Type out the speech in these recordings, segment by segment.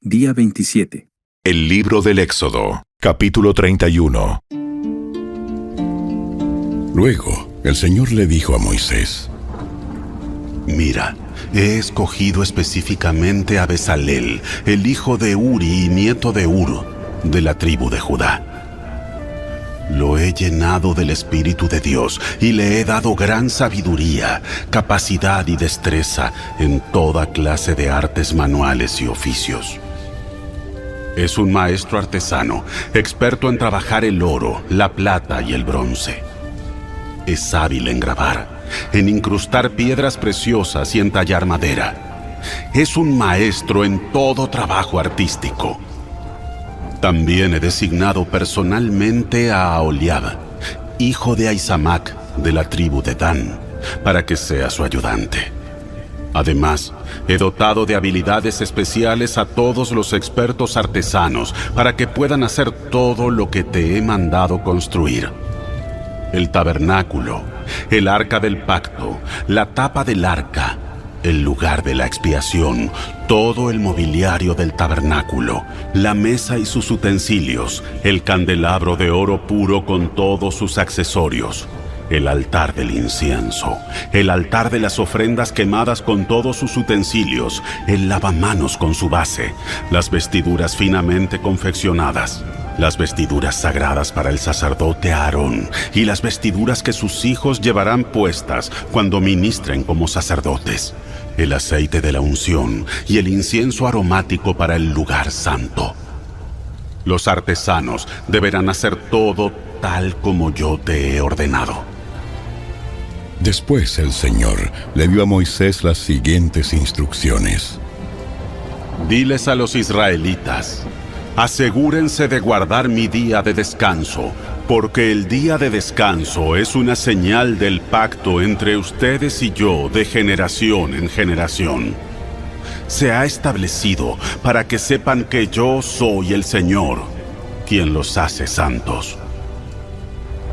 Día 27. El libro del Éxodo, capítulo 31. Luego, el Señor le dijo a Moisés: Mira, he escogido específicamente a Bezalel, el hijo de Uri y nieto de Hur, de la tribu de Judá. Lo he llenado del Espíritu de Dios y le he dado gran sabiduría, capacidad y destreza en toda clase de artes manuales y oficios. Es un maestro artesano, experto en trabajar el oro, la plata y el bronce. Es hábil en grabar, en incrustar piedras preciosas y en tallar madera. Es un maestro en todo trabajo artístico. También he designado personalmente a Aholiab, hijo de Ahisamac, de la tribu de Dan, para que sea su ayudante. Además, he dotado de habilidades especiales a todos los expertos artesanos para que puedan hacer todo lo que te he mandado construir: el tabernáculo, el arca del pacto, la tapa del arca, el lugar de la expiación, todo el mobiliario del tabernáculo, la mesa y sus utensilios, el candelabro de oro puro con todos sus accesorios, el altar del incienso, el altar de las ofrendas quemadas con todos sus utensilios, el lavamanos con su base, las vestiduras finamente confeccionadas, las vestiduras sagradas para el sacerdote Aarón y las vestiduras que sus hijos llevarán puestas cuando ministren como sacerdotes, el aceite de la unción y el incienso aromático para el lugar santo. Los artesanos deberán hacer todo tal como yo te he ordenado. Después el Señor le dio a Moisés las siguientes instrucciones: Diles a los israelitas: asegúrense de guardar mi día de descanso, porque el día de descanso es una señal del pacto entre ustedes y yo de generación en generación. Se ha establecido para que sepan que yo soy el Señor, quien los hace santos.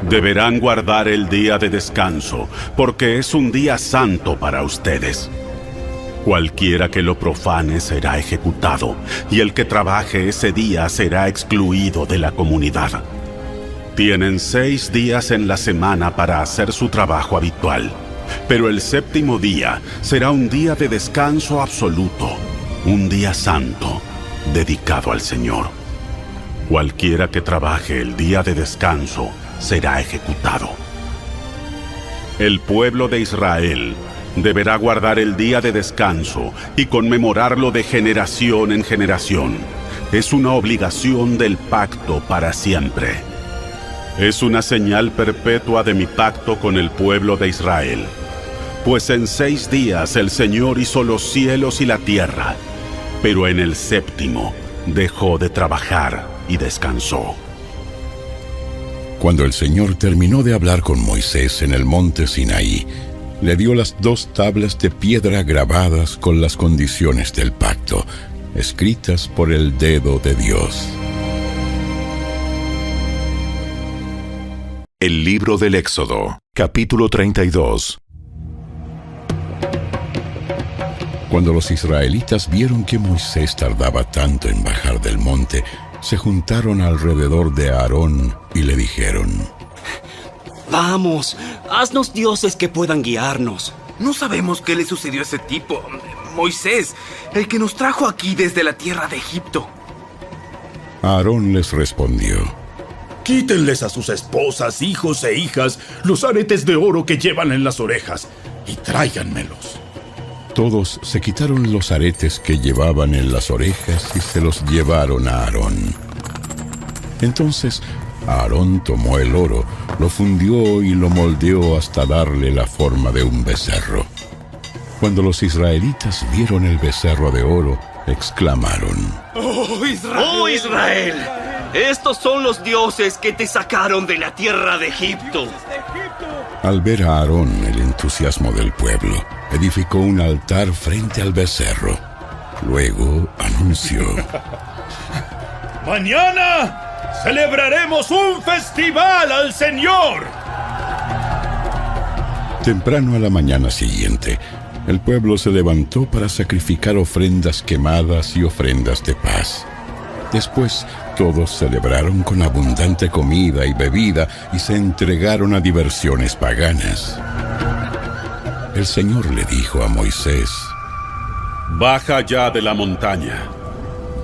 Deberán guardar el día de descanso, porque es un día santo para ustedes. Cualquiera que lo profane será ejecutado, y el que trabaje ese día será excluido de la comunidad. Tienen 6 días en la semana para hacer su trabajo habitual, pero el séptimo día será un día de descanso absoluto, un día santo, dedicado al Señor. Cualquiera que trabaje el día de descanso será ejecutado. El pueblo de Israel deberá guardar el día de descanso y conmemorarlo de generación en generación. Es una obligación del pacto para siempre. Es una señal perpetua de mi pacto con el pueblo de Israel. Pues en 6 días el Señor hizo los cielos y la tierra, pero en el séptimo dejó de trabajar y descansó. Cuando el Señor terminó de hablar con Moisés en el monte Sinaí, le dio las 2 tablas de piedra grabadas con las condiciones del pacto, escritas por el dedo de Dios. El libro del Éxodo, capítulo 32. Cuando los israelitas vieron que Moisés tardaba tanto en bajar del monte, se juntaron alrededor de Aarón y le dijeron: Vamos, haznos dioses que puedan guiarnos. No sabemos qué le sucedió a ese tipo, Moisés, el que nos trajo aquí desde la tierra de Egipto. Aarón les respondió: Quítenles a sus esposas, hijos e hijas los aretes de oro que llevan en las orejas y tráiganmelos. Todos se quitaron los aretes que llevaban en las orejas y se los llevaron a Aarón. Entonces Aarón tomó el oro, lo fundió y lo moldeó hasta darle la forma de un becerro. Cuando los israelitas vieron el becerro de oro, exclamaron: ¡Oh, Israel! ¡Oh, Israel! Estos son los dioses que te sacaron de la tierra de Egipto. Al ver a Aarón el entusiasmo del pueblo, edificó un altar frente al becerro. Luego anunció: ¡Mañana celebraremos un festival al Señor! Temprano a la mañana siguiente, El pueblo se levantó para sacrificar ofrendas quemadas y ofrendas de paz. Después, todos celebraron con abundante comida y bebida y se entregaron a diversiones paganas. El Señor le dijo a Moisés: Baja ya de la montaña.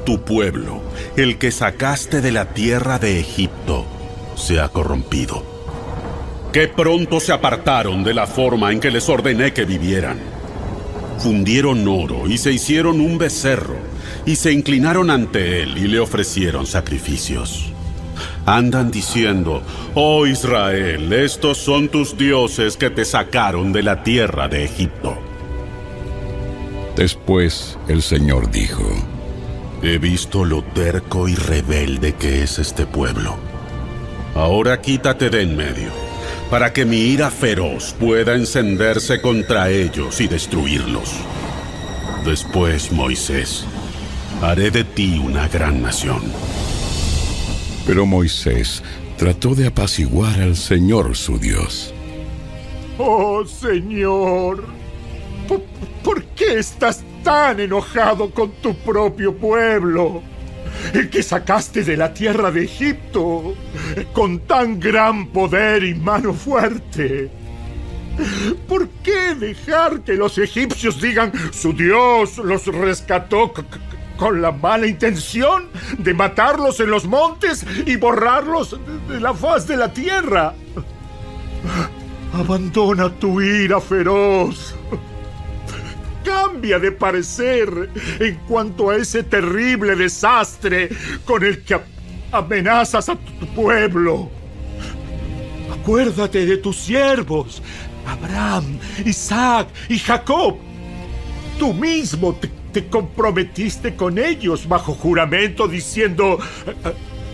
Tu pueblo, el que sacaste de la tierra de Egipto, se ha corrompido. Qué pronto se apartaron de la forma en que les ordené que vivieran. Fundieron oro y se hicieron un becerro, y se inclinaron ante él y le ofrecieron sacrificios. Andan diciendo: Oh Israel, estos son tus dioses que te sacaron de la tierra de Egipto. Después el Señor dijo: He visto lo terco y rebelde que es este pueblo. Ahora quítate de en medio, para que mi ira feroz pueda encenderse contra ellos y destruirlos. Después, Moisés, haré de ti una gran nación. Pero Moisés trató de apaciguar al Señor su Dios. Oh, Señor, ¿por qué estás tan enojado con tu propio pueblo? El que sacaste de la tierra de Egipto con tan gran poder y mano fuerte. ¿Por qué dejar que los egipcios digan su Dios los rescató con la mala intención de matarlos en los montes y borrarlos de la faz de la tierra? Abandona tu ira feroz. Cambia de parecer en cuanto a ese terrible desastre con el que amenazas a tu pueblo. Acuérdate de tus siervos, Abraham, Isaac y Jacob. Tú mismo te comprometiste con ellos bajo juramento diciendo: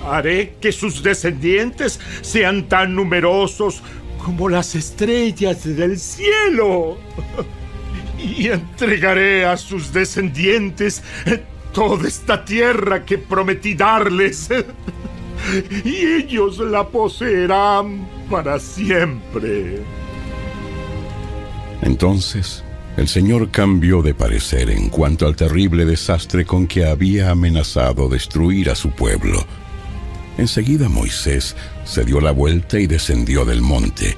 haré que sus descendientes sean tan numerosos como las estrellas del cielo. Y entregaré a sus descendientes toda esta tierra que prometí darles. Y ellos la poseerán para siempre. Entonces, el Señor cambió de parecer en cuanto al terrible desastre con que había amenazado destruir a su pueblo. Enseguida Moisés se dio la vuelta y descendió del monte.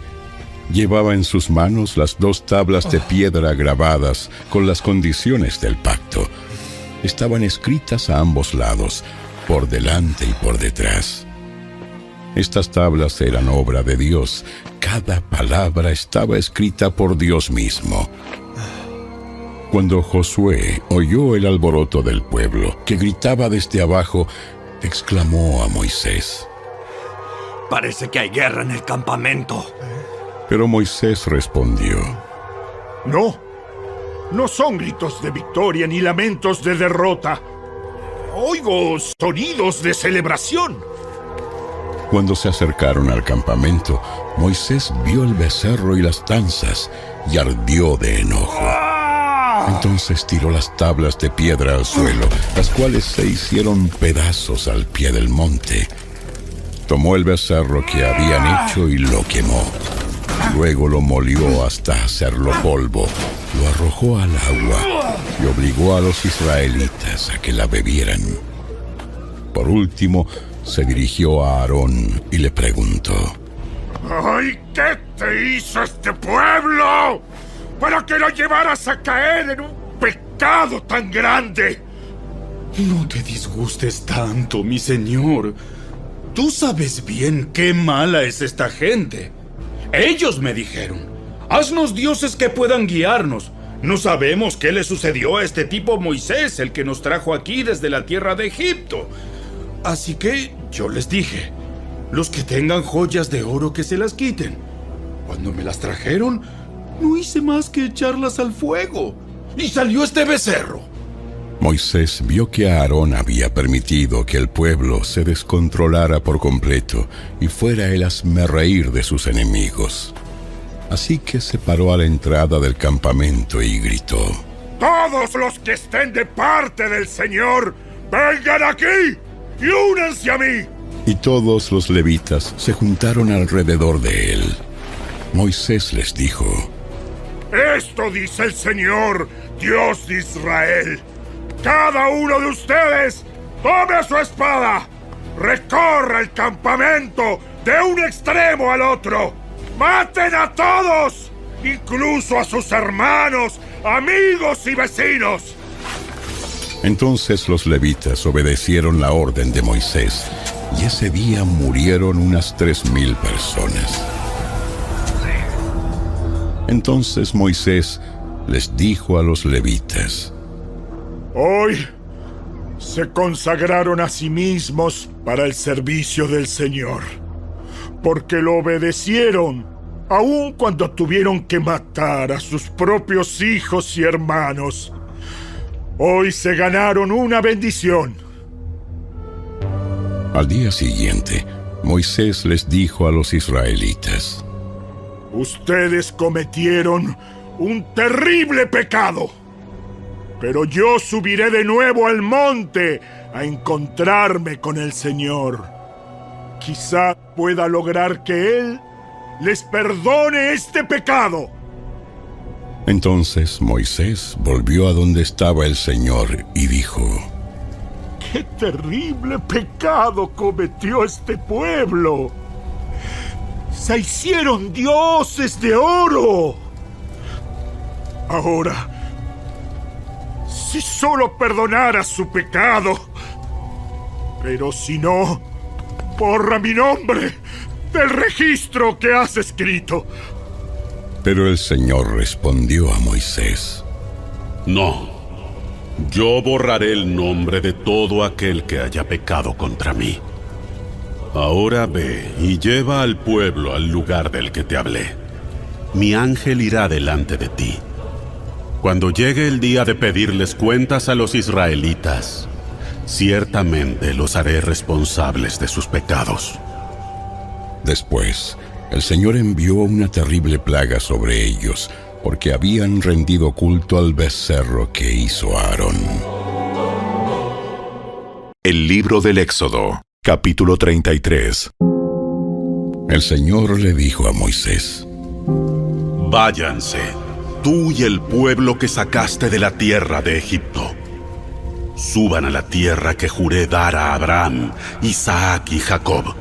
Llevaba en sus manos las 2 tablas de piedra grabadas con las condiciones del pacto. Estaban escritas a ambos lados, por delante y por detrás. Estas tablas eran obra de Dios. Cada palabra estaba escrita por Dios mismo. Cuando Josué oyó el alboroto del pueblo, que gritaba desde abajo, exclamó a Moisés: Parece que hay guerra en el campamento. Pero Moisés respondió: No son gritos de victoria ni lamentos de derrota. Oigo sonidos de celebración. Cuando se acercaron al campamento, Moisés vio el becerro y las danzas y ardió de enojo. Entonces tiró las tablas de piedra al suelo, las cuales se hicieron pedazos al pie del monte. Tomó el becerro que habían hecho y lo quemó. Luego lo molió hasta hacerlo polvo, lo arrojó al agua y obligó a los israelitas a que la bebieran. Por último, se dirigió a Aarón y le preguntó: ¡Ay, qué te hizo este pueblo para que lo llevaras a caer en un pecado tan grande! No te disgustes tanto, mi señor. Tú sabes bien qué mala es esta gente. Ellos me dijeron: haznos dioses que puedan guiarnos. No sabemos qué le sucedió a este tipo Moisés, el que nos trajo aquí desde la tierra de Egipto. Así que yo les dije: los que tengan joyas de oro que se las quiten. Cuando me las trajeron, no hice más que echarlas al fuego. Y salió este becerro. Moisés vio que Aarón había permitido que el pueblo se descontrolara por completo y fuera el hazmerreír de sus enemigos. Así que se paró a la entrada del campamento y gritó: ¡Todos los que estén de parte del Señor, vengan aquí y únanse a mí! Y todos los levitas se juntaron alrededor de él. Moisés les dijo: Esto dice el Señor, Dios de Israel. Cada uno de ustedes tome su espada, recorra el campamento de un extremo al otro. ¡Maten a todos! Incluso a sus hermanos, amigos y vecinos. Entonces los levitas obedecieron la orden de Moisés, y ese día murieron unas 3,000 personas. Entonces Moisés les dijo a los levitas: Hoy se consagraron a sí mismos para el servicio del Señor, porque lo obedecieron, aun cuando tuvieron que matar a sus propios hijos y hermanos. Hoy se ganaron una bendición. Al día siguiente, Moisés les dijo a los israelitas: Ustedes cometieron un terrible pecado, pero yo subiré de nuevo al monte a encontrarme con el Señor. Quizá pueda lograr que Él les perdone este pecado. Entonces Moisés volvió a donde estaba el Señor y dijo: ¡Qué terrible pecado cometió este pueblo! ¡Se hicieron dioses de oro! Ahora, si solo perdonara su pecado, pero si no, borra mi nombre del registro que has escrito. Pero el Señor respondió a Moisés: No, yo borraré el nombre de todo aquel que haya pecado contra mí. Ahora ve y lleva al pueblo al lugar del que te hablé. Mi ángel irá delante de ti. Cuando llegue el día de pedirles cuentas a los israelitas, ciertamente los haré responsables de sus pecados. Después, el Señor envió una terrible plaga sobre ellos, porque habían rendido culto al becerro que hizo Aarón. El libro del Éxodo, capítulo 33. El Señor le dijo a Moisés: Váyanse, tú y el pueblo que sacaste de la tierra de Egipto. Suban a la tierra que juré dar a Abraham, Isaac y Jacob.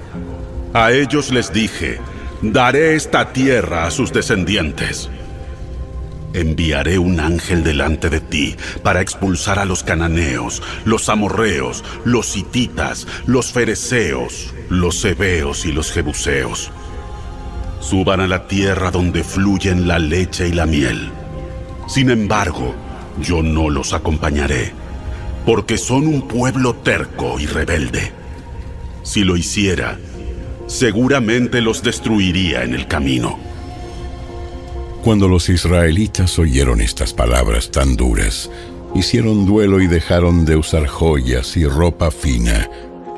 A ellos les dije: daré esta tierra a sus descendientes. Enviaré un ángel delante de ti para expulsar a los cananeos, los amorreos, los hititas, los fereceos, los heveos y los jebuseos. Suban a la tierra donde fluyen la leche y la miel. Sin embargo, yo no los acompañaré, porque son un pueblo terco y rebelde. Si lo hiciera, seguramente los destruiría en el camino. Cuando los israelitas oyeron estas palabras tan duras, hicieron duelo y dejaron de usar joyas y ropa fina,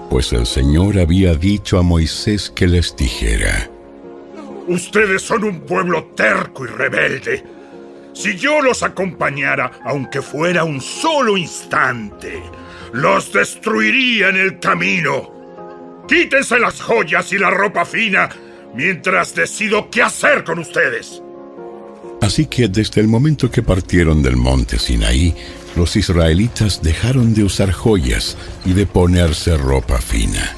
pues el Señor había dicho a Moisés que les dijera: Ustedes son un pueblo terco y rebelde. Si yo los acompañara, aunque fuera un solo instante, los destruiría en el camino. Quítense las joyas y la ropa fina mientras decido qué hacer con ustedes. Así que desde el momento que partieron del monte Sinaí, los israelitas dejaron de usar joyas y de ponerse ropa fina.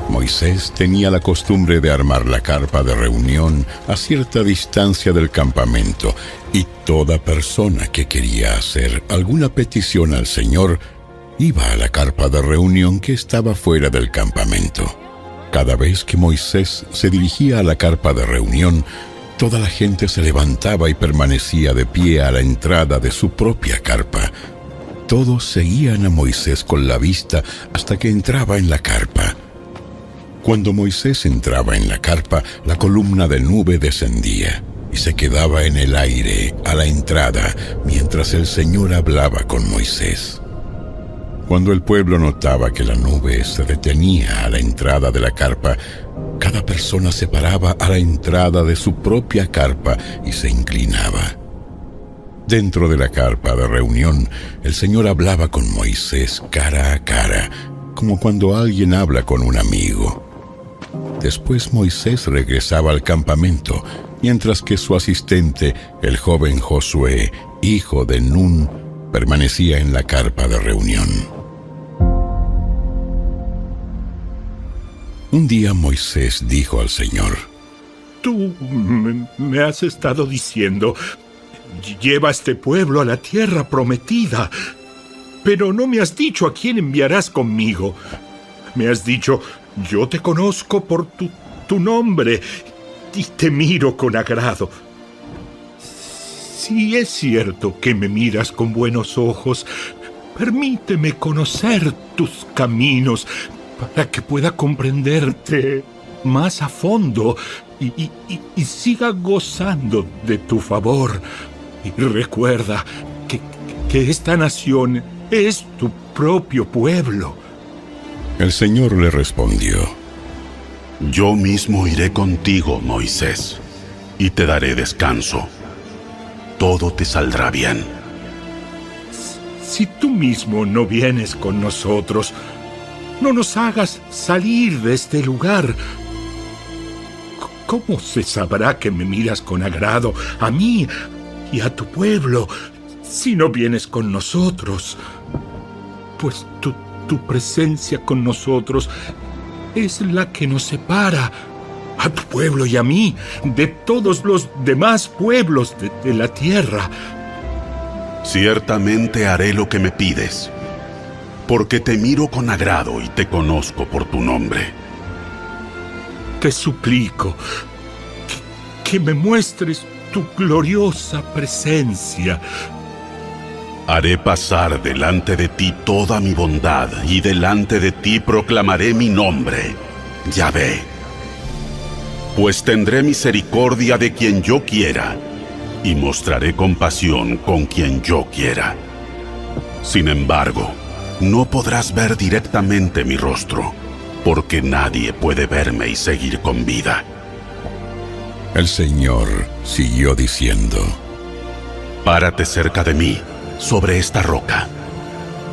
Moisés tenía la costumbre de armar la carpa de reunión a cierta distancia del campamento, y toda persona que quería hacer alguna petición al Señor iba a la carpa de reunión que estaba fuera del campamento. Cada vez que Moisés se dirigía a la carpa de reunión, toda la gente se levantaba y permanecía de pie a la entrada de su propia carpa. Todos seguían a Moisés con la vista hasta que entraba en la carpa. Cuando Moisés entraba en la carpa, la columna de nube descendía y se quedaba en el aire a la entrada mientras el Señor hablaba con Moisés. Cuando el pueblo notaba que la nube se detenía a la entrada de la carpa, cada persona se paraba a la entrada de su propia carpa y se inclinaba. Dentro de la carpa de reunión, el Señor hablaba con Moisés cara a cara, como cuando alguien habla con un amigo. Después Moisés regresaba al campamento mientras que su asistente, el joven Josué, hijo de Nun, permanecía en la carpa de reunión. Un día Moisés dijo al Señor: Tú me has estado diciendo, lleva a este pueblo a la tierra prometida, pero no me has dicho a quién enviarás conmigo. Me has dicho, yo te conozco por tu nombre y te miro con agrado. Si es cierto que me miras con buenos ojos, permíteme conocer tus caminos para que pueda comprenderte más a fondo y siga gozando de tu favor. Y recuerda que esta nación es tu propio pueblo. El Señor le respondió: Yo mismo iré contigo, Moisés, y te daré descanso. Todo te saldrá bien. Si tú mismo no vienes con nosotros, no nos hagas salir de este lugar. ¿Cómo se sabrá que me miras con agrado a mí y a tu pueblo si no vienes con nosotros? Pues tu presencia con nosotros es la que nos separa, a tu pueblo y a mí, de todos los demás pueblos de la tierra. Ciertamente haré lo que me pides, porque te miro con agrado y te conozco por tu nombre. Te suplico que me muestres tu gloriosa presencia. Haré pasar delante de ti toda mi bondad, y delante de ti proclamaré mi nombre, Yahvé. Pues tendré misericordia de quien yo quiera, y mostraré compasión con quien yo quiera. Sin embargo, no podrás ver directamente mi rostro, porque nadie puede verme y seguir con vida. El Señor siguió diciendo: Párate cerca de mí, sobre esta roca.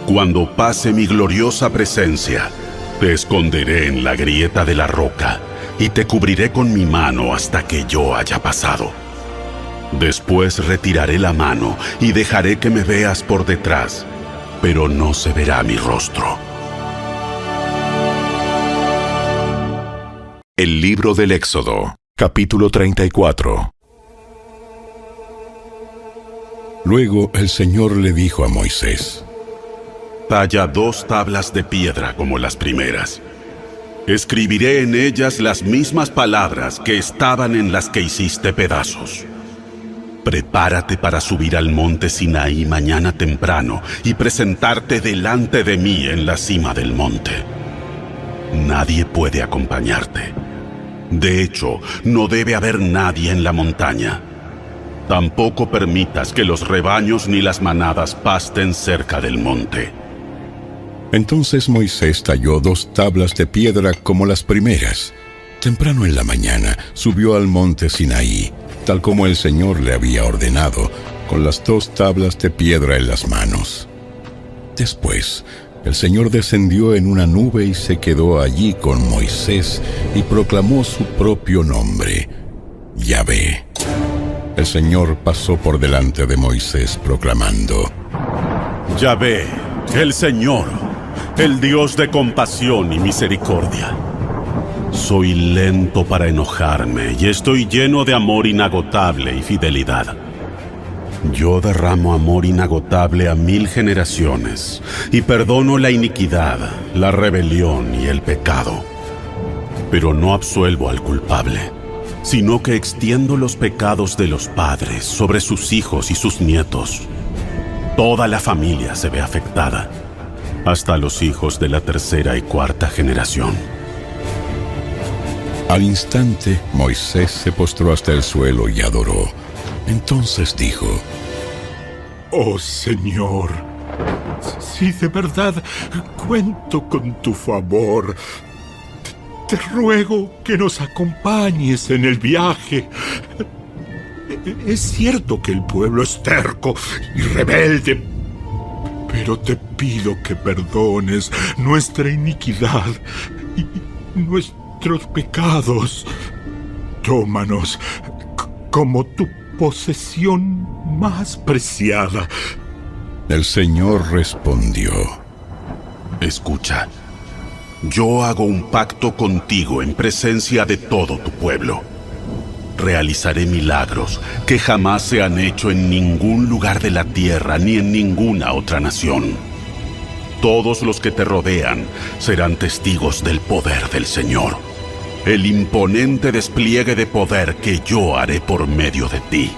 Cuando pase mi gloriosa presencia, te esconderé en la grieta de la roca y te cubriré con mi mano hasta que yo haya pasado. Después retiraré la mano y dejaré que me veas por detrás, pero no se verá mi rostro. El libro del Éxodo, capítulo 34. Luego el Señor le dijo a Moisés: Talla 2 tablas de piedra como las primeras. Escribiré en ellas las mismas palabras que estaban en las que hiciste pedazos. Prepárate para subir al monte Sinaí mañana temprano y presentarte delante de mí en la cima del monte. Nadie puede acompañarte. De hecho, no debe haber nadie en la montaña. Tampoco permitas que los rebaños ni las manadas pasten cerca del monte. Entonces Moisés talló 2 tablas de piedra como las primeras. Temprano en la mañana subió al monte Sinaí, tal como el Señor le había ordenado, con las 2 tablas de piedra en las manos. Después, el Señor descendió en una nube y se quedó allí con Moisés y proclamó su propio nombre, Yahvé. El Señor pasó por delante de Moisés proclamando: Yahvé, el Señor, el Dios de compasión y misericordia. Soy lento para enojarme y estoy lleno de amor inagotable y fidelidad. Yo derramo amor inagotable a 1000 generaciones y perdono la iniquidad, la rebelión y el pecado. Pero no absuelvo al culpable, sino que extiendo los pecados de los padres sobre sus hijos y sus nietos. Toda la familia se ve afectada, hasta los hijos de la 3ª y 4ª generación. Al instante, Moisés se postró hasta el suelo y adoró. Entonces dijo: Oh Señor, si de verdad cuento con tu favor, te ruego que nos acompañes en el viaje. Es cierto que el pueblo es terco y rebelde, pero te pido que perdones nuestra iniquidad y nuestros pecados. Tómanos como tu posesión más preciada. El Señor respondió: Escucha, yo hago un pacto contigo en presencia de todo tu pueblo. Realizaré milagros que jamás se han hecho en ningún lugar de la tierra ni en ninguna otra nación. Todos los que te rodean serán testigos del poder del Señor, el imponente despliegue de poder que yo haré por medio de ti.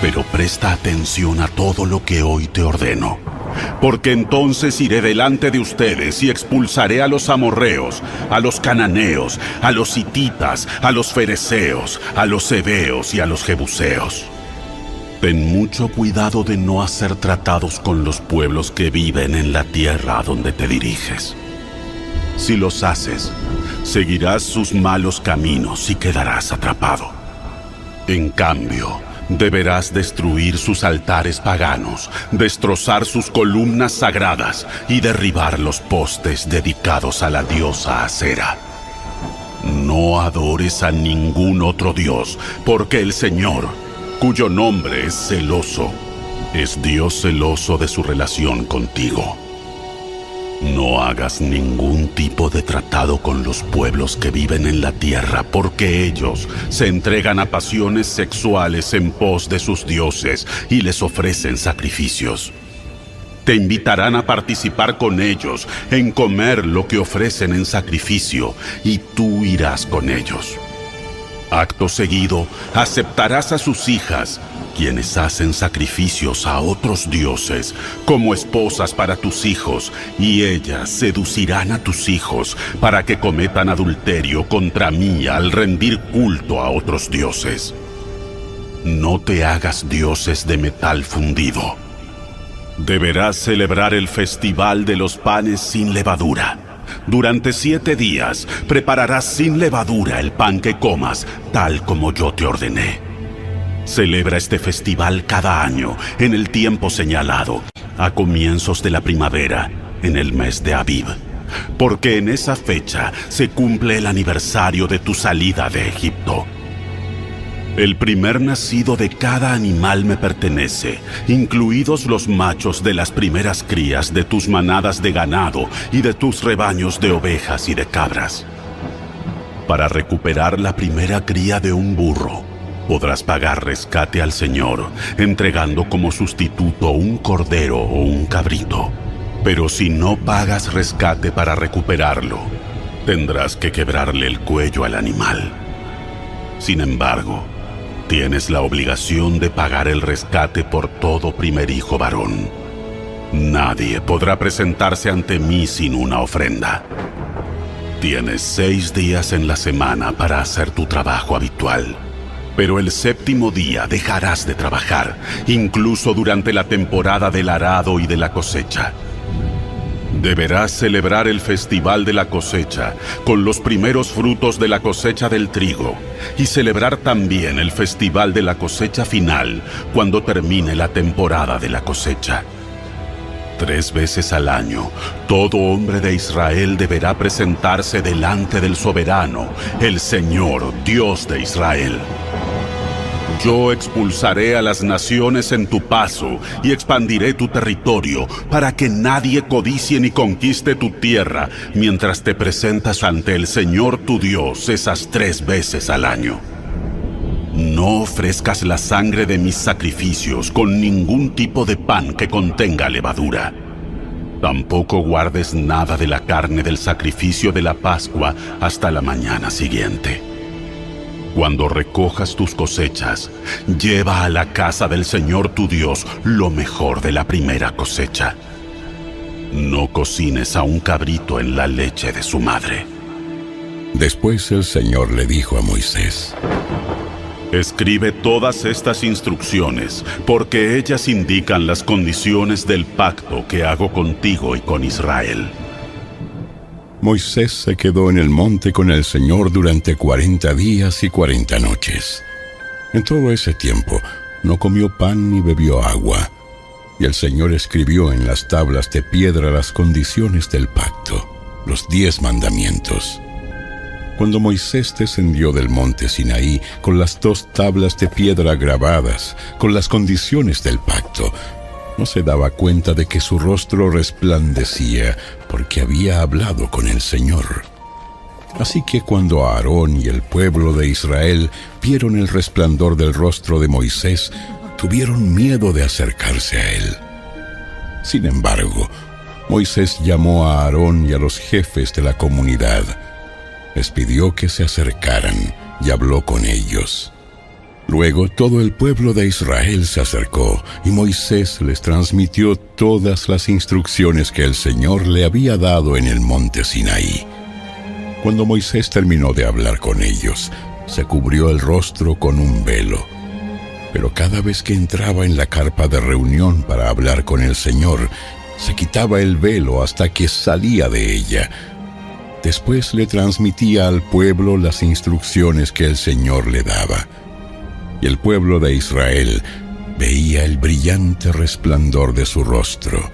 Pero presta atención a todo lo que hoy te ordeno, porque entonces iré delante de ustedes y expulsaré a los amorreos, a los cananeos, a los hititas, a los fereceos, a los heveos y a los jebuseos. Ten mucho cuidado de no hacer tratados con los pueblos que viven en la tierra a donde te diriges. Si los haces, seguirás sus malos caminos y quedarás atrapado. En cambio, deberás destruir sus altares paganos, destrozar sus columnas sagradas y derribar los postes dedicados a la diosa Acera. No adores a ningún otro dios, porque el Señor, cuyo nombre es celoso, es Dios celoso de su relación contigo. No hagas ningún tipo de tratado con los pueblos que viven en la tierra, porque ellos se entregan a pasiones sexuales en pos de sus dioses y les ofrecen sacrificios. Te invitarán a participar con ellos en comer lo que ofrecen en sacrificio, y tú irás con ellos. Acto seguido, aceptarás a sus hijas, quienes hacen sacrificios a otros dioses, como esposas para tus hijos, y ellas seducirán a tus hijos para que cometan adulterio contra mí al rendir culto a otros dioses. No te hagas dioses de metal fundido. Deberás celebrar el festival de los panes sin levadura. Durante 7 días prepararás sin levadura el pan que comas, tal como yo te ordené. Celebra este festival cada año, en el tiempo señalado, a comienzos de la primavera, en el mes de Abib, porque en esa fecha se cumple el aniversario de tu salida de Egipto. El primer nacido de cada animal me pertenece, incluidos los machos de las primeras crías de tus manadas de ganado y de tus rebaños de ovejas y de cabras. Para recuperar la primera cría de un burro, podrás pagar rescate al Señor, entregando como sustituto un cordero o un cabrito. Pero si no pagas rescate para recuperarlo, tendrás que quebrarle el cuello al animal. Sin embargo, tienes la obligación de pagar el rescate por todo primer hijo varón. Nadie podrá presentarse ante mí sin una ofrenda. Tienes 6 días en la semana para hacer tu trabajo habitual, pero el 7º día dejarás de trabajar, incluso durante la temporada del arado y de la cosecha. Deberás celebrar el festival de la cosecha con los primeros frutos de la cosecha del trigo, y celebrar también el festival de la cosecha final cuando termine la temporada de la cosecha. 3 veces al año, todo hombre de Israel deberá presentarse delante del soberano, el Señor, Dios de Israel. Yo expulsaré a las naciones en tu paso y expandiré tu territorio para que nadie codicie ni conquiste tu tierra mientras te presentas ante el Señor tu Dios esas 3 veces al año. No ofrezcas la sangre de mis sacrificios con ningún tipo de pan que contenga levadura. Tampoco guardes nada de la carne del sacrificio de la Pascua hasta la mañana siguiente. Cuando recojas tus cosechas, lleva a la casa del Señor tu Dios lo mejor de la primera cosecha. No cocines a un cabrito en la leche de su madre. Después el Señor le dijo a Moisés: Escribe todas estas instrucciones, porque ellas indican las condiciones del pacto que hago contigo y con Israel. Moisés se quedó en el monte con el Señor durante 40 días y 40 noches. En todo ese tiempo no comió pan ni bebió agua, y el Señor escribió en las tablas de piedra las condiciones del pacto, los 10 mandamientos. Cuando Moisés descendió del monte Sinaí con las 2 tablas de piedra grabadas, con las condiciones del pacto, no se daba cuenta de que su rostro resplandecía porque había hablado con el Señor. Así que cuando Aarón y el pueblo de Israel vieron el resplandor del rostro de Moisés, tuvieron miedo de acercarse a él. Sin embargo, Moisés llamó a Aarón y a los jefes de la comunidad. Les pidió que se acercaran y habló con ellos. Luego todo el pueblo de Israel se acercó y Moisés les transmitió todas las instrucciones que el Señor le había dado en el monte Sinaí. Cuando Moisés terminó de hablar con ellos, se cubrió el rostro con un velo. Pero cada vez que entraba en la carpa de reunión para hablar con el Señor, se quitaba el velo hasta que salía de ella. Después le transmitía al pueblo las instrucciones que el Señor le daba. Y el pueblo de Israel veía el brillante resplandor de su rostro.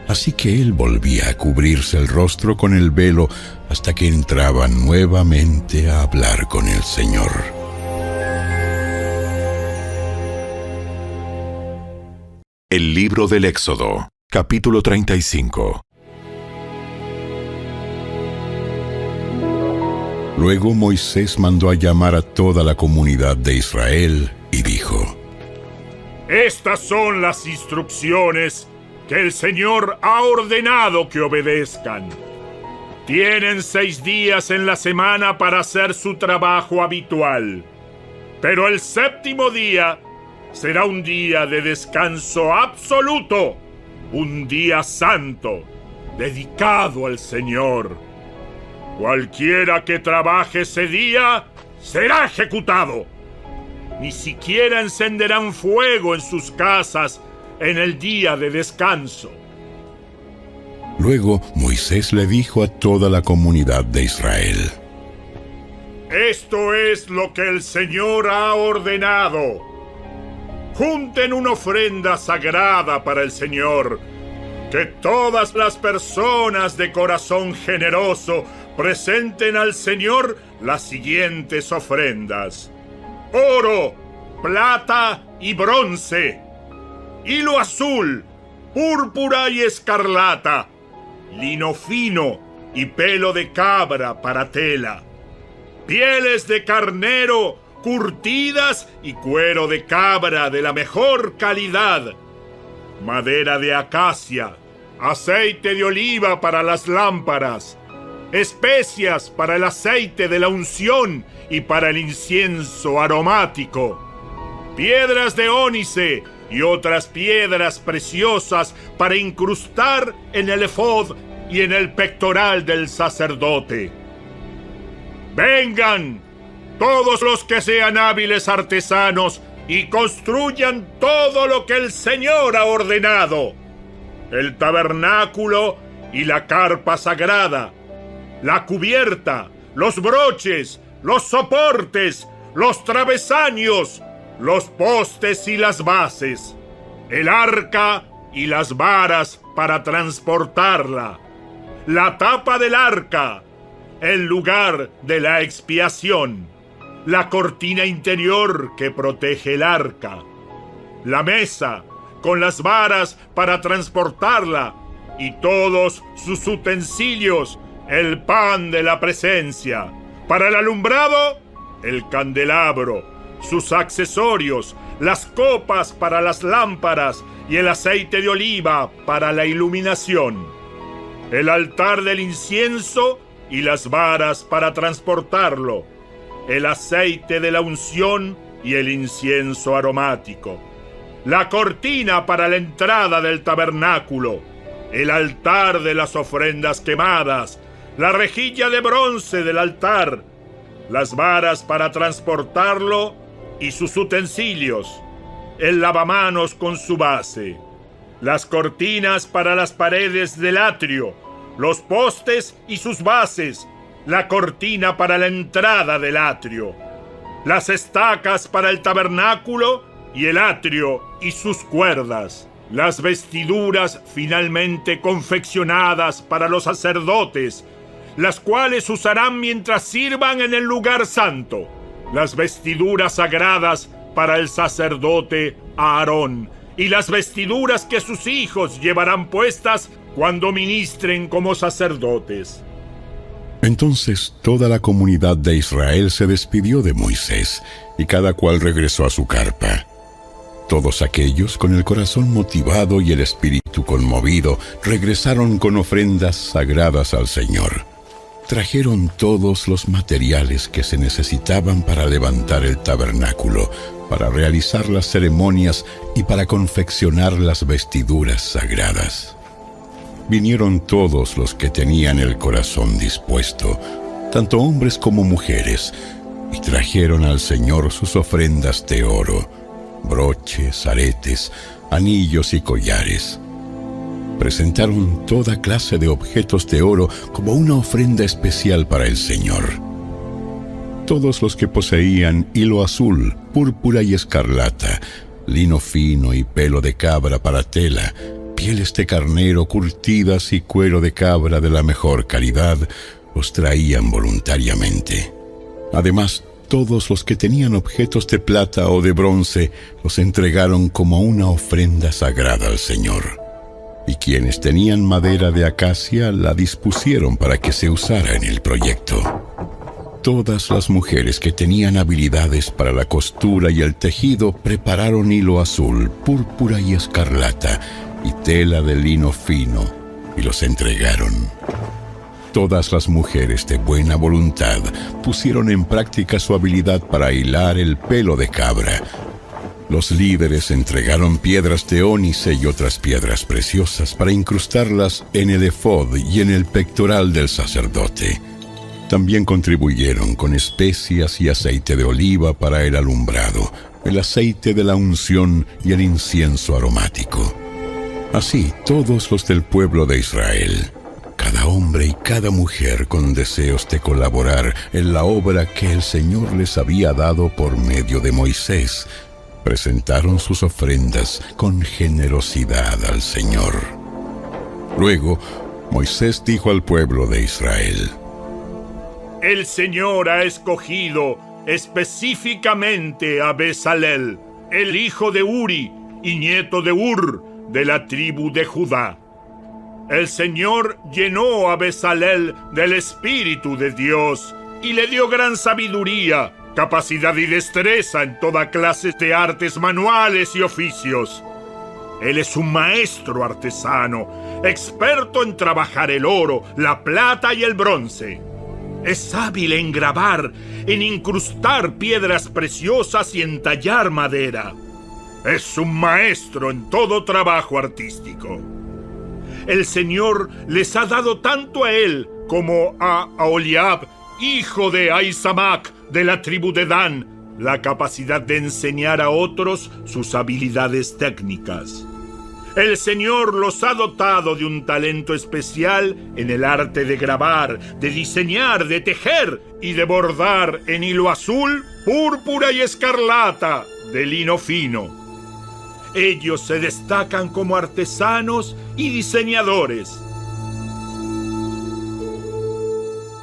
Así que él volvía a cubrirse el rostro con el velo hasta que entraba nuevamente a hablar con el Señor. El libro del Éxodo, capítulo 35. Luego Moisés mandó a llamar a toda la comunidad de Israel y dijo: Estas son las instrucciones que el Señor ha ordenado que obedezcan. Tienen 6 días en la semana para hacer su trabajo habitual, pero el 7º día será un día de descanso absoluto, un día santo, dedicado al Señor. Cualquiera que trabaje ese día será ejecutado. Ni siquiera encenderán fuego en sus casas en el día de descanso. Luego Moisés le dijo a toda la comunidad de Israel: Esto es lo que el Señor ha ordenado. Junten una ofrenda sagrada para el Señor. Que todas las personas de corazón generoso presenten al Señor las siguientes ofrendas: oro, plata y bronce, hilo azul, púrpura y escarlata, lino fino y pelo de cabra para tela, pieles de carnero curtidas y cuero de cabra de la mejor calidad, madera de acacia, aceite de oliva para las lámparas, especias para el aceite de la unción y para el incienso aromático, piedras de ónice y otras piedras preciosas para incrustar en el efod y en el pectoral del sacerdote. Vengan, todos los que sean hábiles artesanos, y construyan todo lo que el Señor ha ordenado: el tabernáculo y la carpa sagrada, la cubierta, los broches, los soportes, los travesaños, los postes y las bases, el arca y las varas para transportarla, la tapa del arca, el lugar de la expiación, la cortina interior que protege el arca, la mesa con las varas para transportarla y todos sus utensilios, el pan de la presencia, para el alumbrado, el candelabro, sus accesorios, las copas para las lámparas y el aceite de oliva para la iluminación, el altar del incienso y las varas para transportarlo, el aceite de la unción y el incienso aromático, la cortina para la entrada del tabernáculo, el altar de las ofrendas quemadas, la rejilla de bronce del altar, las varas para transportarlo y sus utensilios, el lavamanos con su base, las cortinas para las paredes del atrio, los postes y sus bases, la cortina para la entrada del atrio, las estacas para el tabernáculo y el atrio y sus cuerdas, las vestiduras finalmente confeccionadas para los sacerdotes, las cuales usarán mientras sirvan en el lugar santo, las vestiduras sagradas para el sacerdote Aarón, y las vestiduras que sus hijos llevarán puestas cuando ministren como sacerdotes. Entonces toda la comunidad de Israel se despidió de Moisés, y cada cual regresó a su carpa. Todos aquellos con el corazón motivado y el espíritu conmovido regresaron con ofrendas sagradas al Señor. Trajeron todos los materiales que se necesitaban para levantar el tabernáculo, para realizar las ceremonias y para confeccionar las vestiduras sagradas. Vinieron todos los que tenían el corazón dispuesto, tanto hombres como mujeres, y trajeron al Señor sus ofrendas de oro, broches, aretes, anillos y collares. Presentaron toda clase de objetos de oro como una ofrenda especial para el Señor. Todos los que poseían hilo azul, púrpura y escarlata, lino fino y pelo de cabra para tela, pieles de carnero curtidas y cuero de cabra de la mejor calidad, los traían voluntariamente. Además, todos los que tenían objetos de plata o de bronce los entregaron como una ofrenda sagrada al Señor. Y quienes tenían madera de acacia la dispusieron para que se usara en el proyecto. Todas las mujeres que tenían habilidades para la costura y el tejido prepararon hilo azul, púrpura y escarlata, y tela de lino fino, y los entregaron. Todas las mujeres de buena voluntad pusieron en práctica su habilidad para hilar el pelo de cabra. Los líderes entregaron piedras de ónice y otras piedras preciosas para incrustarlas en el efod y en el pectoral del sacerdote. También contribuyeron con especias y aceite de oliva para el alumbrado, el aceite de la unción y el incienso aromático. Así, todos los del pueblo de Israel, cada hombre y cada mujer con deseos de colaborar en la obra que el Señor les había dado por medio de Moisés, presentaron sus ofrendas con generosidad al Señor. Luego, Moisés dijo al pueblo de Israel: El Señor ha escogido específicamente a Bezalel, el hijo de Uri y nieto de Hur, de la tribu de Judá. El Señor llenó a Bezalel del Espíritu de Dios y le dio gran sabiduría, capacidad y destreza en toda clase de artes manuales y oficios. Él es un maestro artesano, experto en trabajar el oro, la plata y el bronce. Es hábil en grabar, en incrustar piedras preciosas y en tallar madera. Es un maestro en todo trabajo artístico. El Señor les ha dado tanto a él como a Aholiab, hijo de Ahisamac, de la tribu de Dan, la capacidad de enseñar a otros sus habilidades técnicas. El Señor los ha dotado de un talento especial en el arte de grabar, de diseñar, de tejer y de bordar en hilo azul, púrpura y escarlata, de lino fino. Ellos se destacan como artesanos y diseñadores.